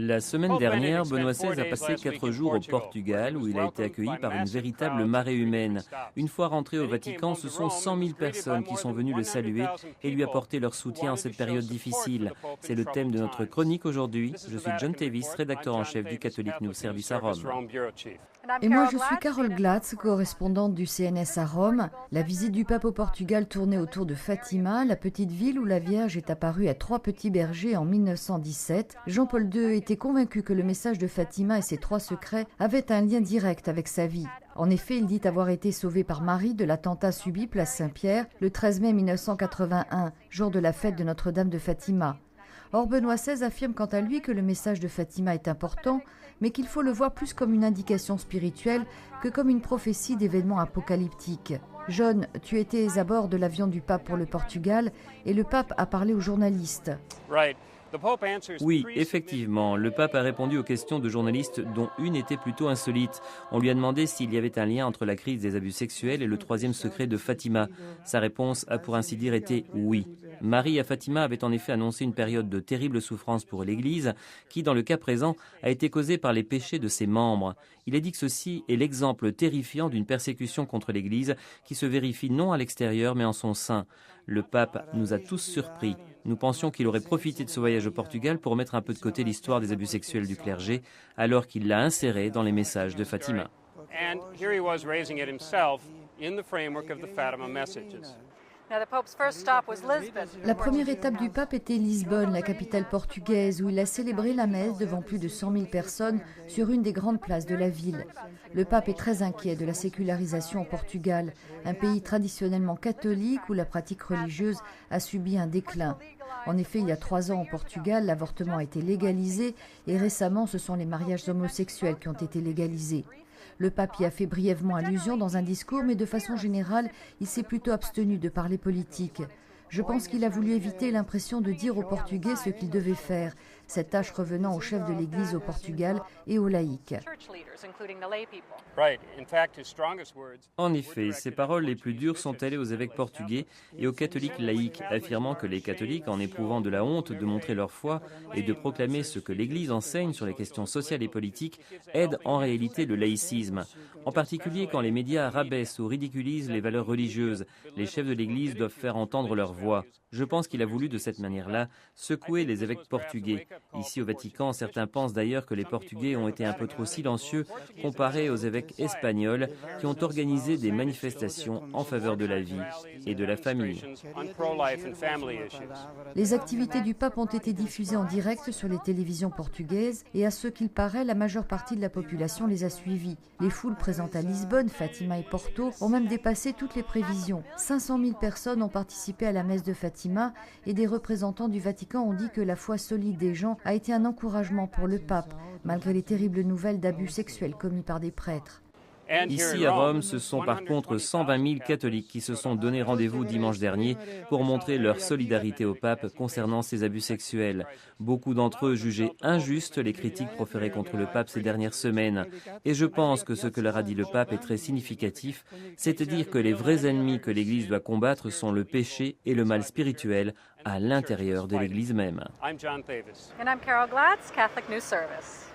La semaine dernière, Benoît XVI a passé 4 jours au Portugal où il a été accueilli par une véritable marée humaine. Une fois rentré au Vatican, ce sont 100 000 personnes qui sont venues le saluer et lui apporter leur soutien en cette période difficile. C'est le thème de notre chronique aujourd'hui. Je suis John Tevis, rédacteur en chef du Catholic News Service à Rome. Et moi, je suis Carole Glatz, correspondante du CNS à Rome. La visite du pape au Portugal tournait autour de Fatima, la petite ville où la Vierge est apparue à 3 petits bergers en 1917. Jean-Paul II était convaincu que le message de Fatima et ses 3 secrets avaient un lien direct avec sa vie. En effet, il dit avoir été sauvé par Marie de l'attentat subi place Saint-Pierre le 13 mai 1981, jour de la fête de Notre-Dame de Fatima. Or, Benoît XVI affirme quant à lui que le message de Fatima est important, mais qu'il faut le voir plus comme une indication spirituelle que comme une prophétie d'événements apocalyptiques. John, tu étais à bord de l'avion du pape pour le Portugal et le pape a parlé aux journalistes. Oui, effectivement, le pape a répondu aux questions de journalistes dont une était plutôt insolite. On lui a demandé s'il y avait un lien entre la crise des abus sexuels et le 3e secret de Fatima. Sa réponse a pour ainsi dire été oui. Marie à Fatima avait en effet annoncé une période de terrible souffrance pour l'Église qui, dans le cas présent, a été causée par les péchés de ses membres. Il a dit que ceci est l'exemple terrifiant d'une persécution contre l'Église qui se vérifie non à l'extérieur mais en son sein. Le pape nous a tous surpris. Nous pensions qu'il aurait profité de ce voyage au Portugal pour mettre un peu de côté l'histoire des abus sexuels du clergé, alors qu'il l'a inséré dans les messages de Fatima. La première étape du pape était Lisbonne, la capitale portugaise, où il a célébré la messe devant plus de 100 000 personnes sur une des grandes places de la ville. Le pape est très inquiet de la sécularisation au Portugal, un pays traditionnellement catholique où la pratique religieuse a subi un déclin. En effet, il y a 3 ans au Portugal, l'avortement a été légalisé et récemment, ce sont les mariages homosexuels qui ont été légalisés. Le pape y a fait brièvement allusion dans un discours, mais de façon générale, il s'est plutôt abstenu de parler politique. Je pense qu'il a voulu éviter l'impression de dire aux Portugais ce qu'ils devaient faire, cette tâche revenant au chef de l'Église au Portugal et aux laïcs. En effet, ses paroles les plus dures sont allées aux évêques portugais et aux catholiques laïcs, affirmant que les catholiques, en éprouvant de la honte de montrer leur foi et de proclamer ce que l'Église enseigne sur les questions sociales et politiques, aident en réalité le laïcisme. En particulier quand les médias rabaissent ou ridiculisent les valeurs religieuses, les chefs de l'Église doivent faire entendre leur voix. Je pense qu'il a voulu de cette manière-là secouer les évêques portugais. Ici au Vatican, certains pensent d'ailleurs que les Portugais ont été un peu trop silencieux comparés aux évêques espagnols qui ont organisé des manifestations en faveur de la vie et de la famille. Les activités du pape ont été diffusées en direct sur les télévisions portugaises et à ce qu'il paraît, la majeure partie de la population les a suivies. Les foules présentes à Lisbonne, Fatima et Porto ont même dépassé toutes les prévisions. 500 000 personnes ont participé à la messe de Fatima et des représentants du Vatican ont dit que la foi solide des gens a été un encouragement pour le pape, malgré les terribles nouvelles d'abus sexuels commis par des prêtres. Ici à Rome, ce sont par contre 120 000 catholiques qui se sont donné rendez-vous dimanche dernier pour montrer leur solidarité au pape concernant ces abus sexuels. Beaucoup d'entre eux jugeaient injustes les critiques proférées contre le pape ces dernières semaines. Et je pense que ce que leur a dit le pape est très significatif, c'est-à-dire que les vrais ennemis que l'Église doit combattre sont le péché et le mal spirituel à l'intérieur de l'Église même. I'm John Davis. And I'm Carol Glatz, Catholic News Service.